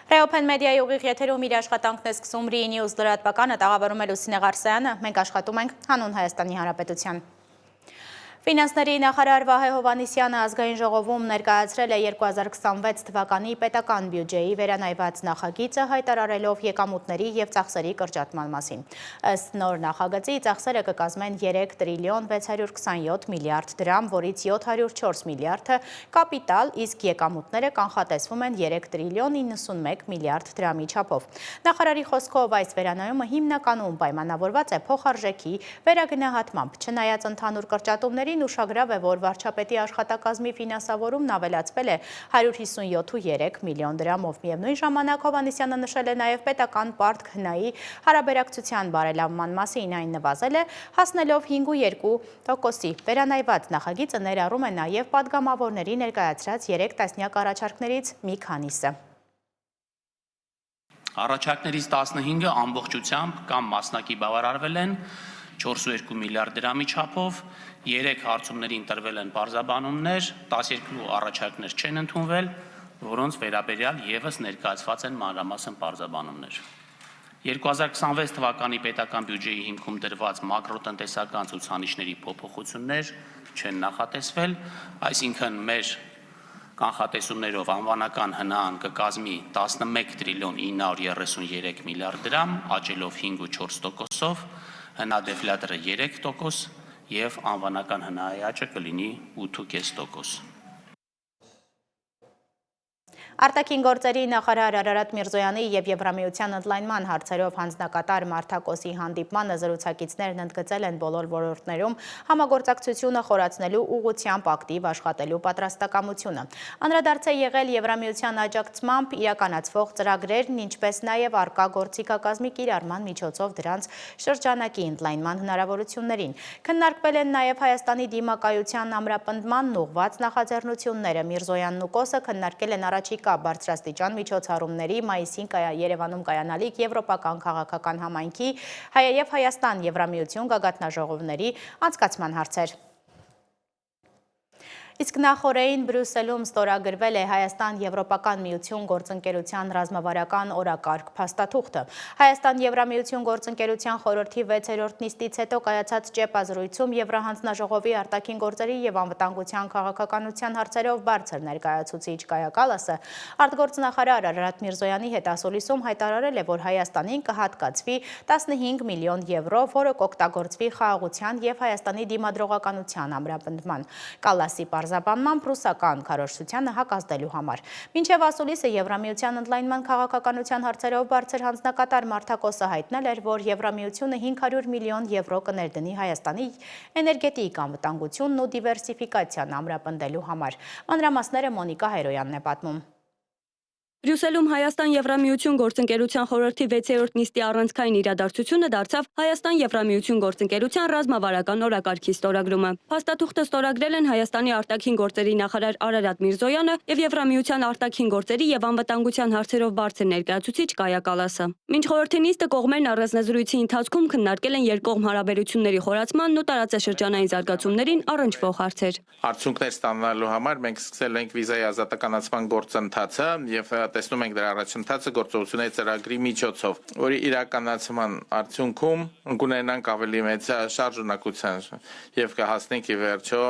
Ռեոփեն մեդիայի ուղիղ եթերում իր աշխատանքն է սկսում Ռի Նյուզ լրատվականը, տաղավարում է Լուսինե Ղարսայանը, մենք աշխատում ենք հանուն Հայաստանի Հանրապետության։ Ֆինանսների նախարար Վահե Հովհաննիսյանը ազգային ժողովում ներկայացրել է 2026 թվականի պետական բյուջեի վերանայված նախագիծը, հայտարարելով եկամուտների և ծախսերի կրճատման մասին։ Ըստ նոր նախագծի ծախսերը կկազմեն 3 տրիլիոն 627 միլիարդ դրամ, որից 704 միլիարդը կապիտալ, իսկ եկամուտները կանխատեսվում են 3 տրիլիոն 91 միլիարդ դրամի չափով։ Նախարարի խոսքով այս վերանայումը հիմնականում պայմանավորված է փոխարժեքի վերագնահատմամբ, չնայած ընդհանուր կրճատումների ուշագրավ է, որ վարչապետի աշխատակազմի ֆինանսավորումն ավելացվել է 157.3 միլիոն դրամով։ Միևնույն ժամանակ Հովհաննիսյանը նշել է նաև պետական պարտք-հնայի հարաբերակցության բարելավման մասին, այն նվազել է, հասնելով 5.2%-ի։ Վերանայված նախագիծը ներառում է նաև պատգամավորների ներկայացրած 3 տասնյակ առաջարկներից մի քանիսը։ Առաջարկներից 15-ը ամբողջությամբ կամ մասնակի բավարարվել են 4.2 միլիարդ դրամի չափով, 3 հարցումների ընտրվել են պարզաբանումներ, 12 առաջարկներ չեն ընդունվել, որոնց վերաբերյալ ևս ներկայացված են մանրամասն պարզաբանումներ։ 2026 թվականի պետական բյուջեի հիմքում դրված մակրոտնտեսական ցուցանիշների փոփոխություններ չեն նախատեսվել, այսինքն մեր կանխատեսումներով անվանական հնան կկազմի 11 տրիլիոն 933 միլիարդ դրամ, աճելով 5.4%-ով, հնա դեֆլյատորը 3% և անվանական հնայի աճը կլինի 8.5%։ Արտաքին գործերի նախարար Արարատ Միրզոյանի և Եվրամիության ընդլայնման հարցերով հանձնակատար Մարտակոսի հանդիպմանը զրուցակիցներն ընդգծել են բոլոր ոլորտներում համագործակցությունը խորացնելու ուղղությամբ ակտիվ աշխատելու պատրաստակամությունը։ Անդրադարձ է եղել Եվրամիության աջակցմամբ իրականացվող ծրագրերն, ինչպես նաև առկա գործիքակազմի կիրառման միջոցով դրանց շրջանակի ընդլայնման հնարավորություններին։ Քննարկվել են նաև Հայաստանի դիմակայության ամրապնդմանն ուղղված նախաձեռնությունները։ Միրզոյանն ու Կոսը քննարկել են առաջիկա բարձրաստիճան միջոցառումների մայիսին Երևանում կայանալիք եվրոպական քաղաքական համայնքի և Հայաստան-Եվրամիություն գագաթնաժողովների անցկացման հարցեր։ Իսկ նախօրեին Բրյուսելում ստորագրվել է Հայաստան-Եվրոպական միություն գործընկերության ռազմավարական օրակարգ փաստաթուղթը։ Հայաստան-Եվրամիություն գործընկերության խորհրդի 6-րդ նիստից հետո կայացած ճեպազրույցում Եվրահանձնաժողովի արտաքին գործերի և անվտանգության քաղաքականության հարցերով բարձր ներկայացուցիչ Կայա Կալասը արտգործնախարար Արարատ Միրզոյանի հետ ասուլիսում հայտարարել է, որ Հայաստանին կհատկացվի 15 միլիոն եվրո, որը կօգտագործվի խաղաղության և Հայաստանի դիմադրողականության ամրապնդման։ Կալասի պարզաբանմամբ ռուսական քարոզչությանը հակազդելու համար։ Մինչև ասուլիսը Եվրամիության ընդլայնման քաղաքականության հարցերով բարձր հանձնակատար Մարտակոսը հայտնել էր, որ Եվրամիությունը 500 միլիոն եվրո կներդնի Հայաստանի էներգետիկ անվտանգությունն ու դիվերսիֆիկացիան ամրապնդելու համար։ Մանրամասները Մոնիկա Հայրոյանն է պատմում։ Բրյուսելում Հայաստան-Եվրամիություն գործընկերության խորհրդի 6-րդ նիստի առանցքային իրադարձությունը դարձավ Հայաստան-Եվրամիություն գործընկերության ռազմավարական օրակարգի ստորագրումը։ Փաստաթուղթը ստորագրել են Հայաստանի արտաքին գործերի նախարար Արարատ Միրզոյանը և Եվրամիության արտաքին գործերի և անվտանգության հարցերով բարձր ներկայացուցիչ Կայա Կալասը։ Մինչ խորհրդի նիստը կողմերն առանձնազրույցի ընթացքում քննարկել են երկկողմ հարաբերությունների խորացմանն ու տարածաշրջանային զարգացումներին առնչվող հարցեր։ Արդյունքներ ստանալու համար մենք սկսել ենք վիզայի ազատականացման գործընթացը եւ տեսնում ենք դրա առաջընթացը գործողությունների ծրագրի միջոցով, որի իրականացման արդյունքում կունենանք ավելի մեծ շարժունակության եւ կհասնենք ի վերջո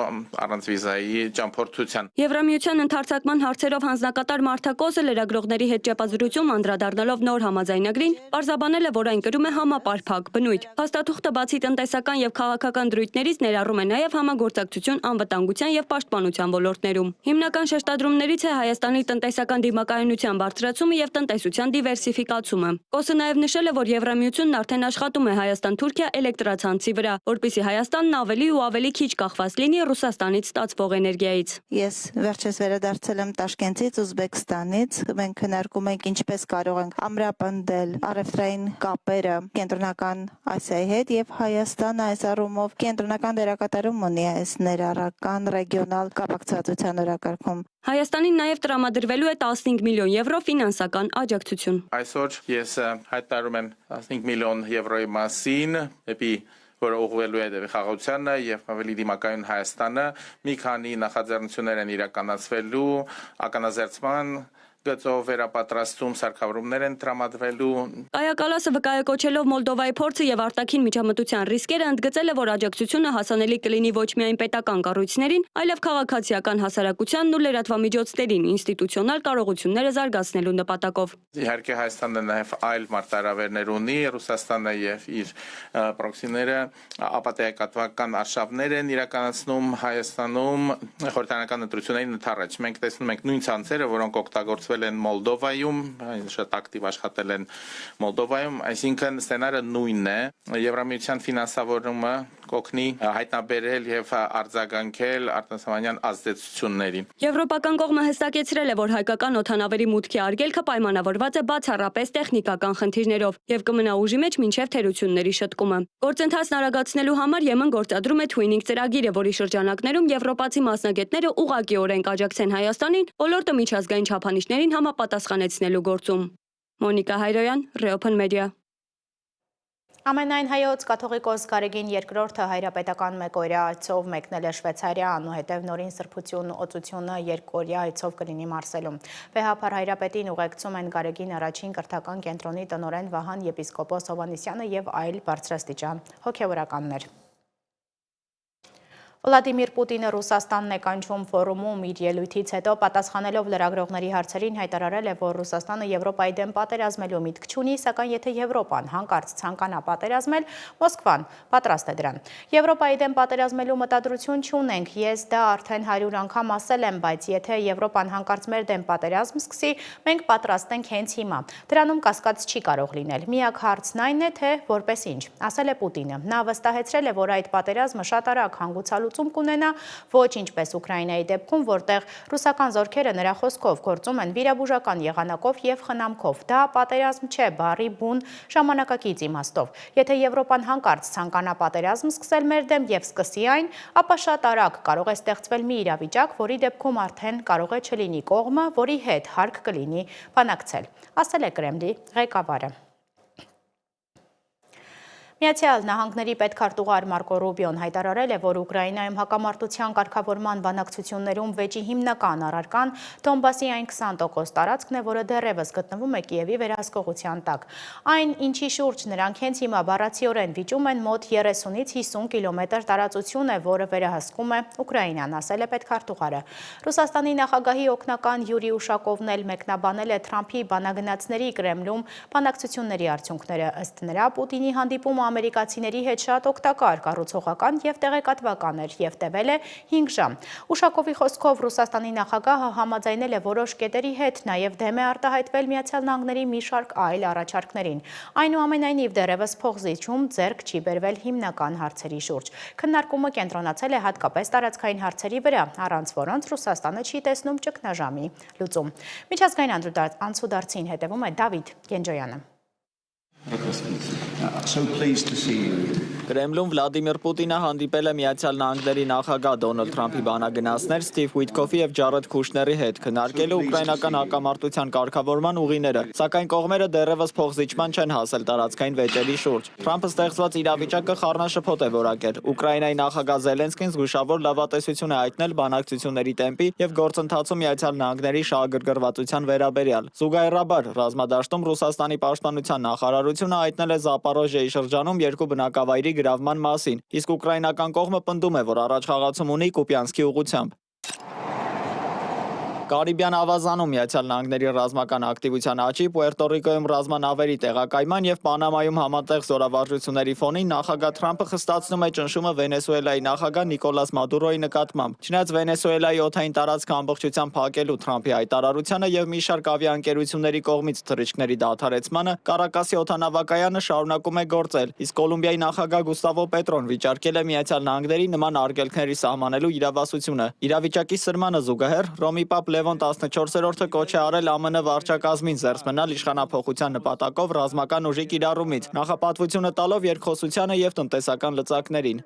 առանց վիզայի ճամփորդության։ Եվրամիության ընդարձակման հարցերով հանձնակատար Մարտակոսը լրագրողների հետ ճեպազրույցում անդրադառնալով նոր համաձայնագրին, պարզաբանել է, որ այն կրում է համապարփակ բնույթ։ Փաստաթուղթը բացի տնտեսական եւ քաղաքական դրույթներից ներառում է նաեւ համագործակցություն անվտանգության եւ պաշտպանության ոլորտներում։ Հիմնական շեշտադրումներից է Հայաստանի տնտեսական դիմակայունության բարձրացումը եւ տնտեսության դիվերսիֆիկացումը։ Կոսը նաեւ նշել է, որ Եվրամիությունն արդեն աշխատում է Հայաստան-Թուրքիա էլեկտրացանցի վրա, որպեսզի Հայաստանն ավելի ու ավելի քիչ կախված լինի Ռուսաստանից ստացվող էներգիայից։ Ես վերջերս վերադարձել եմ Տաշկենտից, Ուզբեկստանից։ Մենք քննարկում ենք ինչպես կարող ենք ամրապնդել առևտրային կապերը Կենտրոնական Ասիայի հետ եւ Հայաստանը այս առումով կենտրոնական դերակատարում ունի այս ներառական ռեգիոնալ կապակցվածության օրակարգում։ Հայաստանին նաև տրամադրվելու է 15 միլիոն եվրո ֆինանսական աջակցություն։ Այսօր ես հայտարարում եմ 15 միլիոն եվրոյի մասին, որը ուղղվելու է խաղաղությանը եւ ավելի դիմակայուն Հայաստանը։ Մի քանի նախաձեռնություններ են իրականացվելու ականազերծման գծով վերապատրաստում սարքավորումներ են տրամադրվելու։ Կայա Կալասը վկայակոչելով Մոլդովայի փորձը եւ արտաքին միջամտության ռիսկերը ընդգծել է, որ աջակցությունը հասանելի կլինի ոչ միայն պետական կառույցներին, այլև քաղաքացիական հասարակությանն ու լրատվամիջոցներին ինստիտուցիոնալ կարողությունները զարգացնելու նպատակով։ Իհարկե Հայաստանը նաև այլ մարտահրավերներ ունի, Ռուսաստանը եւ իր պրոքսիները ապատեակատվական արշավներ են իրականացնում Հայաստանում խորհրդարանական ընտրություններին ընդառաջ։ Մենք տեսնում ենք նույն ցանցերը, որոնք օգտագործվել են Մոլդովայում, շատ ակտիվ աշխատել են Մոլդովայում, այսինքն սցենարը նույնն է։ Եվրամիության ֆինանսավորումը կօգնի հայտնաբերել եւ արձագանքել արտասահմանյան ազդեցություններին։ Եվրոպական կողմը հստակեցրել է, որ հայկական օդանավերի մուտքի արգելքը պայմանավորված է բացառապես տեխնիկական խնդիրներով եւ կմնա ուժի մեջ մինչեւ թերությունների շտկումը։ Գործընթացն արագացնելու համար Եմեն գործադրում է Twinning ծրագիրը, որի շրջանակներում եվրոպացի մասնագետները ուղղակիորեն կաջակցեն Հայաստանին ոլորտը միջազգային չափանիշներին համապատասխանեցնելու գործում։ Մոնիկա Հայրոյան, Reopen Media։ Ամենայն հայոց կաթողիկոս Գարեգին II հայրապետական մեկօրյա այցով մեկնել է Շվեյցարիա, անուհետև նորին սրբություն օծությունը երկօրյա այցով կլինի Մարսելում։ Վեհափար հայրապետին ուղեկցում են Գարեգին առաջին կրթական կենտրոնի տնօրեն Վահան եպիսկոպոս Հովհաննիսյանը եւ այլ բարձրաստիճան հոգևորականներ։ Վլադիմիր Պուտինը Ռուսաստանն է կանչում ֆորումում իր ելույթից հետո պատասխանելով լրագրողների հարցերին հայտարարել է, որ Ռուսաստանը Եվրոպայի դեմ պատերազմելու միտք չունի, սակայն եթե Եվրոպան հանկարծ ցանկանա պատերազմել, Մոսկվան պատրաստ է դրան։ Եվրոպայի դեմ պատերազմելու մտադրություն չունենք, ես դա արդեն 100 անգամ ասել եմ, բայց եթե Եվրոպան հանկարծ մեր դեմ պատերազմ սկսի, մենք պատրաստ ենք հենց հիմա։ Դրանում կասկած չի կարող լինել։ Միակ հարցն այն է, թե որպես ինչ, ասել է Պուտինը։ Նա վստահեցրել է, որ այդ պատերազմը շատ արագ հանգուցալու կունենա ոչ ինչպես Ուկրաինայի դեպքում, որտեղ ռուսական զորքերը նրա խոսքով գործում են վիրաբուժական եղանակով եւ խնամքով։ Դա պատերազմ չէ, բառի բուն ժամանակակից իմաստով։ Եթե Եվրոպան հանկարծ ցանկանա պատերազմ սկսել մեր դեմ եւ սկսի այն, ապա շատ արագ կարող է ստեղծվել մի իրավիճակ, որի դեպքում արդեն կարող է չլինի կողմը, որի հետ հարկ կլինի բանակցել, ասել է Կրեմլի ղեկավարը։ Միացյալ Նահանգների պետքարտուղար Մարկո Ռուբիոն հայտարարել է, որ Ուկրաինայում հակամարտության կարգավորման բանակցություններում վեճի հիմնական առարկան Դոնբասի այն 20% տարածքն է, որը դեռևս գտնվում է Կիևի վերահսկողության տակ։ Այն, ինչի շուրջ նրանք հենց հիմա բառացիորեն վիճում են, մոտ 30-ից 50 կիլոմետր տարածություն է, որը վերահսկում է Ուկրաինան, ասել է պետքարտուղարը։ Ռուսաստանի նախագահի օգնական Յուրի Ուշակովն էլ մեկնաբանել է Թրամփի բանագնացների Կրեմլում բանակցությունների արդյունքները։ Ըստ նրա, Պուտինի հանդիպումը ամերիկացիների հետ շատ օգտակար, կառուցողական եւ տեղեկատվական էր եւ տևել է 5 ժամ։ Ուշակովի խոսքով Ռուսաստանի նախագահը համաձայնել է որոշ կետերի հետ, նաեւ դեմ է արտահայտվել Միացյալ Նահանգների մի շարք այլ առաջարկներին։ Այնուամենայնիվ դեռևս փոխզիջում ձեռք չի բերվել հիմնական հարցերի շուրջ։ Քննարկումը կենտրոնացել է հատկապես տարածքային հարցերի վրա, առանց որոնց Ռուսաստանը չի տեսնում ճգնաժամի լուծում։ Միջազգային անցուդարձին հետևում է Դավիթ Գենջոյանը։ So pleased to see you. Կրեմլում Վլադիմիր Պուտինը հանդիպել է Միացյալ Նահանգների նախագահ Դոնալդ Թրամփի բանագնացներ Սթիվ Ուիթքոֆի եւ Ջարեդ Քուշների հետ, քննարկելու ուկրաինական հակամարտության կարգավորման ուղիները, սակայն կողմերը դեռևս փոխզիջման չեն հասել տարածքային վեճերի շուրջ։ Թրամփը ստեղծված իրավիճակը խառնաշփոթ է որակել։ Ուկրաինայի նախագահ Զելենսկին զգուշավոր լավատեսություն է հայտնել բանակցությունների տեմպի եւ գործընթացում Միացյալ Նահանգների շահագրգռվածության վերաբերյալ։ Զուգահեռաբար ռազմադաշտում Ռուսաստանի պաշտպանության նախարարությունը հայտնել է Զապարոժիայի շրջանում երկու բնակավայրի գրավման մասին, իսկ ուկրաինական կողմը պնդում է, որ առաջխաղացում ունի Կուպյանսկի ուղղությամբ։ Կարիբյան ավազանում Միացյալ Նահանգների ռազմական ակտիվության աճի, Պուերտո Ռիկոյում ռազմանավերի տեղակայման եւ Պանամայում համատեղ զորավարժությունների ֆոնին նախագահ Թրամփը խստացնում է ճնշումը Վենեսուելայի նախագահ Նիկոլաս Մադուրոյի նկատմամբ։ Չնայած Վենեսուելայի օդային տարածքը ամբողջությամբ փակելու Թրամփի հայտարարությանը եւ մի շարք ավիաընկերությունների կողմից թռիչքների դադարեցմանը, Կարակասի օդանավակայանը շարունակում է գործել, իսկ Կոլումբիայի նախագահ Գուստավո Պետրոն վիճարկել է Միացյալ Նահանգների նման արգելքների սահմանելու իրավասությունը։ Իրավիճակի սրմանը զուգահեռ Ռոմի Պապ Լևոն 14-րդը կոչ է արել ԱՄՆ վարչակազմին զերծ մնալ իշխանափոխության նպատակով ռազմական ուժի կիրառումից, նախապատվությունը տալով երկխոսությանը եւ տնտեսական լծակներին։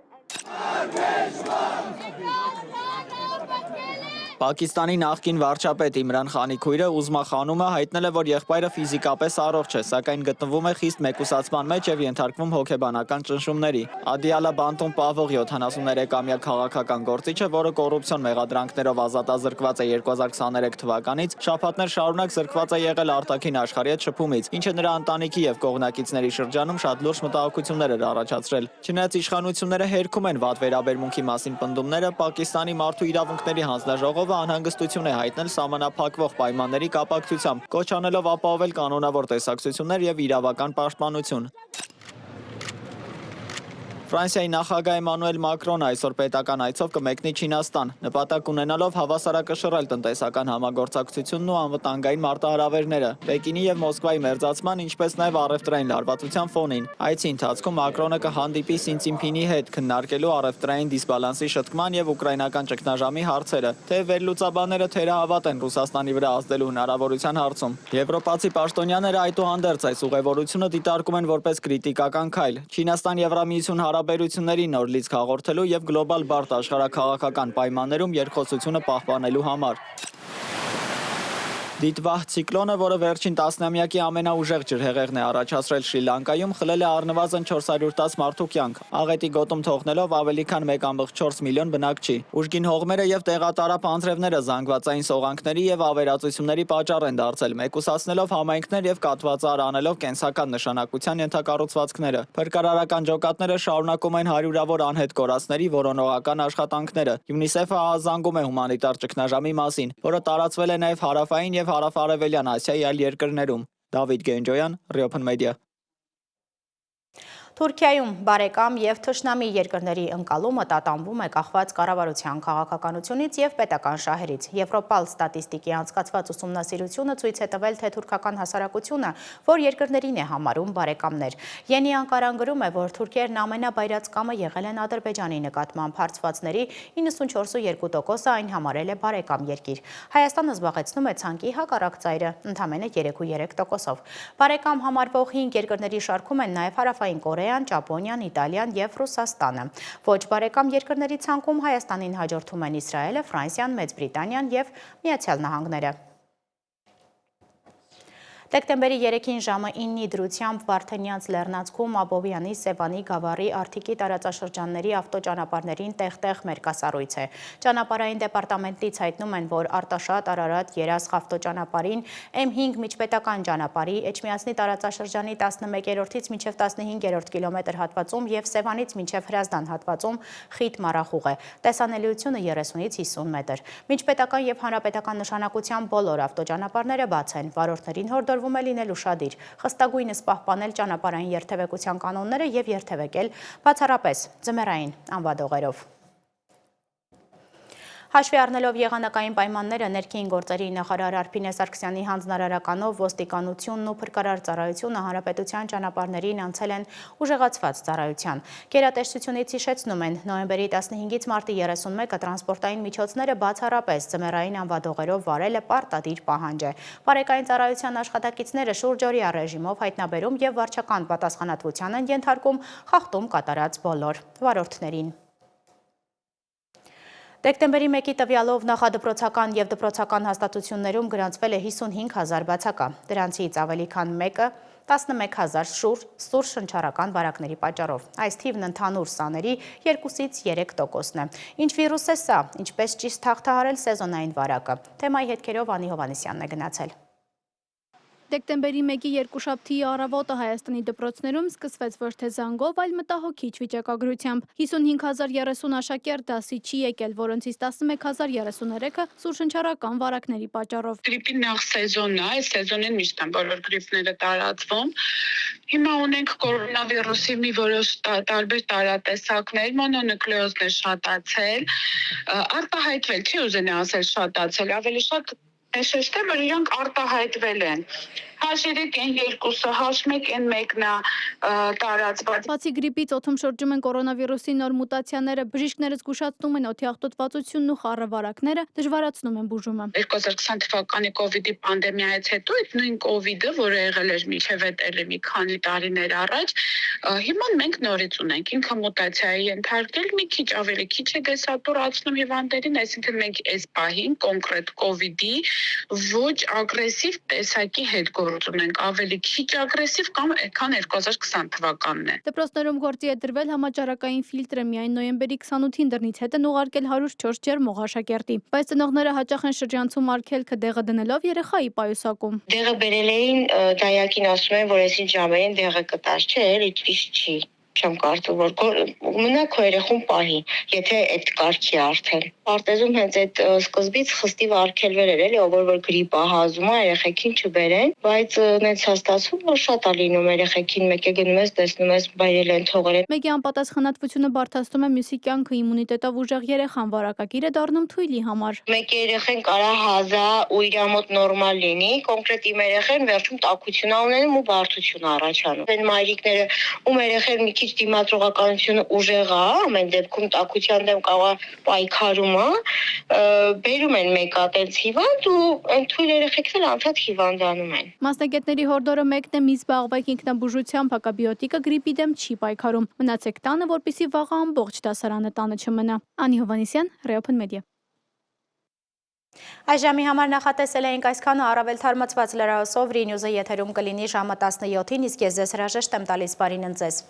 Պակիստանի նախկին վարչապետ Իմրան Խանի քույրը Ուզմա Խանումը հայտնել է, որ եղբայրը ֆիզիկապես առողջ է, սակայն գտնվում է խիստ մեկուսացման մեջ եւ ենթարկվում հոգեբանական ճնշումների։ Ադիալա Բանտոն Պավող 73-ամյա քաղաքական գործիչը, որը կոռուպցիոն մեղադրանքներով ազատազրկված է 2023 թվականից, շաբաթներ շարունակ զրկված է եղել արտաքին աշխարհի հետ շփումից, ինչը նրա ընտանիքի եւ կողմնակիցների շրջանում շատ լուրջ մտահոգություններ էր առաջացրել։ Չնայած իշխանությունները հերքում են վատ վերաբերմունքի մասին պնդումները, Պակիստանի մարդու իրավունքների հանձնաժողովը անհանգստություն է հայտնել սահմանափակվող պայմանների կապակցությամբ, կոչ անելով ապահովել կանոնավոր տեսակցություններ եւ իրավական պաշտպանություն։ Ֆրանսիայի նախագահ Էմանուել Մակրոնը այսօր պետական այցով կմեկնի Չինաստան, նպատակ ունենալով հավասարակշռել տնտեսական համագործակցությունն ու անվտանգային մարտահրավերները Պեկինի եւ Մոսկվայի մերձացման, ինչպես նաեւ առևտրային լարվածության ֆոնին։ Այցի ընթացքում Մակրոնը կհանդիպի Սին Ցինփինի հետ քննարկելու առևտրային դիսբալանսի շտկման եւ ուկրաինական ճգնաժամի հարցերը, թե վերլուծաբանները թերահավատ են Ռուսաստանի վրա ազդելու հնարավորության հարցում։ Եվրոպացի պաշտոնյաները այդուհանդերձ այս ուղևորությունը դիտարկում են որպես կրիտիկական քայլ։ Չինաստան-Եվրամիություն հարաբերությունների նոր լիցք հաղորդելու եւ գլոբալ բարդ աշխարհաքաղաքական պայմաններում երկխոսությունը պահպանելու համար։ Դիտվահ ցիկլոնը, որը վերջին տասնամյակի ամենաուժեղ ջրհեղեղն է առաջացրել Շրի Լանկայում, խլել է առնվազն 410 մարդու կյանք, աղետի գոտում թողնելով ավելի քան 1.4 միլիոն բնակչի։ Ուժգին հողմերը եւ տեղատարապ անձրևները զանգվածային սողանքների եւ ավերածությունների պատճառ են դարձել, մեկուսացնելով համայնքներ եւ կաթվածար անելով կենսական նշանակության ենթակառուցվածքները։ Փրկարարական ջոկատները շարունակում են հարյուրավոր անհետ կորածների որոնողական աշխատանքները։ ՅՈՒՆԻՍԵՖ-ը ահազանգում է հումանիտար ճգնաժամի մասին, որը տարածվել է նաեւ հարավային եւ հարավ-արևելյան Ասիայի այլ երկրներում։ Դավիթ Գենջոյան, Riopan Media։ Թուրքիայում բարեկամ եւ թշնամի երկրների ընկալումը տատանվում է կախված կառավարության քաղաքականությունից եւ պետական շահերից։ Եվրոպալ ստատիստիկի անցկացված ուսումնասիրությունը ցույց է տվել, թե թուրքական հասարակությունը, որ երկրներին է համարում բարեկամներ։ Յենի Անկարան գրում է, որ թուրքերն ամենաբայրած կամը եղել են Ադրբեջանի նկատմամբ, հարցվածների 94.2%-ը այն համարել է բարեկամ երկիր։ Հայաստանը զբաղեցնում է ցանկի հակառակ ծայրը, ընդամենը 3.3%-ով։ Բարեկամ համարվող 5 երկրների շարքում են նաեւ Հարավային Կորեան, Ճապոնիան, Իտալիան եւ Ռուսաստանը։ Ոչ բարեկամ երկրների ցանկում Հայաստանին հաջորդում են Իսրայելը, Ֆրանսիան, Մեծ Բրիտանիան եւ Միացյալ Նահանգները։ Դեկտեմբերի 3-ին ժամը 9-ի դրությամբ Վարդենյանց Լեռնանցքում Աբովյանի, Սևանի, Գավառի, Արթիկի տարածաշրջանների ավտոճանապարհներին տեղ-տեղ մերկասառույց է։ Ճանապարհային դեպարտամենտից հայտնում են, որ Արտաշատ, Արարատ, Երասխ ավտոճանապարհին, M5 միջպետական ճանապարհի, Էջմիածնի տարածաշրջանի 11-րդից մինչև 15-րդ կիլոմետր հատվածում եւ Սևանից մինչև Հրազդան հատվածում խիտ մառախուղ է։ Տեսանելիությունը 30-ից 50 մետր։ Միջպետական եւ հանրապետական նշանակության բոլոր ավտոճանապարհները բաց են։ Վարորդներին հորդորվում է լինել ուշադիր, խստագույնս պահպանել ճանապարհային երթևեկության կանոնները եւ երթևեկել բացառապես ձմեռային անվադողերով։ Հաշվի առնելով եղանակային պայմանները, ներքին գործերի նախարար Արփինե Սարգսյանի հանձնարարականով ոստիկանությունն ու փրկարար ծառայությունը հանրապետության ճանապարհներին անցել են ուժեղացված ծառայության։ Գերատեսչությունից հիշեցնում են, նոյեմբերի 15-ից մարտի 31-ը տրանսպորտային միջոցները բացառապես ձմեռային անվադողերով վարելը պարտադիր պահանջ է։ Բարեկային ծառայության աշխատակիցները շուրջօրյա ռեժիմով հայտնաբերում եւ վարչական պատասխանատվության են ենթարկում խախտում կատարած բոլոր վարորդներին։ Դեկտեմբերի 1-ի տվյալով նախադպրոցական եւ դպրոցական հաստատություններում գրանցվել է 55,000 բացակա։ Դրանցից ավելի քան մեկը 11,000 սուր շնչառական վարակների պատճառով։ Այս թիվն ընդհանուր սաների 2-ից 3%-ն է։ Ինչ վիրուս է սա, ինչպես ճիշտ հաղթահարել սեզոնային վարակը։ Թեմայի հետքերով Անի Հովանեսյանն է գնացել։ Դեկտեմբերի 1-ի երկուշաբթի առավոտը Հայաստանի դպրոցներում սկսվեց ոչ թե զանգով, այլ մտահոգիչ վիճակագրությամբ։ 55,030 աշակերտ դասի չի եկել, որոնցից 11,033-ը սուրշնչառական վարակների պատճառով։ Գրիպի նախ սեզոնն է, այս սեզոնին միշտ են բոլոր գրիպները տարածվում։ Հիմա ունենք կորոնավիրուսի մի որոշ տարբեր տարատեսակներ, մոնոնուկլեոզն է շատացել, արտահայտվել, չի ուզենա ասել շատացել, ավելի շատ Շեշտեմ, որ իրանք արտահայտվել են։ Հաշիրիկ են երկուսը, հաշմեք են մեկն է տարածված։ Բացի գրիպից օդում շրջում են կորոնավիրուսի նոր մուտացիաները, բժիշկները զգուշացնում են օդի աղտոտվածությունն ու խառավարակները դժվարացնում են բուժումը։ 2020 թվականի կովիդի պանդեմիայից հետո այդ նույն կովիդը, որը եղել էր միջև էլի մի քանի տարիներ առաջ, հիմա մենք նորից ունենք, ինքը մուտացիա է ենթարկել, մի քիչ ավելի քիչ է դեսատուրացնում հիվանդներին, այսինքն մենք այս պահին կոնկրետ կովիդի ոչ ագրեսիվ տեսակի հետ գործ ունենք, ավելի քիչ ագրեսիվ կամ քան 2020 թվականն է։ Դպրոցներում գործի է դրվել համաճարակային ֆիլտրը, միայն նոյեմբերի 28-ին դռնից հետ են ուղարկել 104 ջերմող աշակերտի, բայց ծնողները հաճախ են շրջանցում արգելքը դեղը դնելով երեխայի պայուսակում։ Դեղը բերել էին, դայակին ասում են, որ այսին ժամերին դեղը կտար, չէ, էլի ճիշտ չի։ Չեմ կարծում, որ մնա քո երեխուն պահի, եթե այդ կարգի արդեն։ Պարտեզում հենց այդ սկզբից խստիվ արգելվել էր, էլի, որ գրիպ է հազում է, երեխեքին չբերեն, բայց նենց հաստատվում, որ շատ է լինում երեխեքին, մեկ է գնում ես, տեսնում ես, բայրել են, թողել են։ Մեկի անպատասխանատվությունը բարդացնում է մյուսի կյանքը, իմունիտետով ուժեղ երեխան վարակագիր է դառնում թույլի համար։ Մեկ երեխեն կարա հազա ու իր մոտ նորմալ լինի, կոնկրետ իմ երեխեն վերջում տաքություն ունենում ու բարդություն առաջանում։ Այն մայրիկները, ում երեխեն մի քիչ դիմադրողականությունը ուժեղ է, ամեն դեպքում տաքության դեմ կարող պայքարում է, բերում են մեկը տենց հիվանդ ու այն թույլ երեխեքն անդադ հիվանդանում են։ Մասնագետների հորդորը մեկն է՝ մի զբաղվեք ինքնաբուժությամբ, հակաբիոտիկը գրիպի դեմ չի պայքարում։ Մնացեք տանը, որպեսզի վաղը ամբողջ դասարանը տանը չմնա։ Անի Հովհաննիսյան, Reopen Media։ Այժմի համար նախատեսել էինք այսքանը, առավել թարմացված լրահոսով Ռի Նյուզը եթերում կլինի ժամը 17-ին, իսկ ես ձեզ հրաժեշտ եմ տալիս, բարին ընձեզ։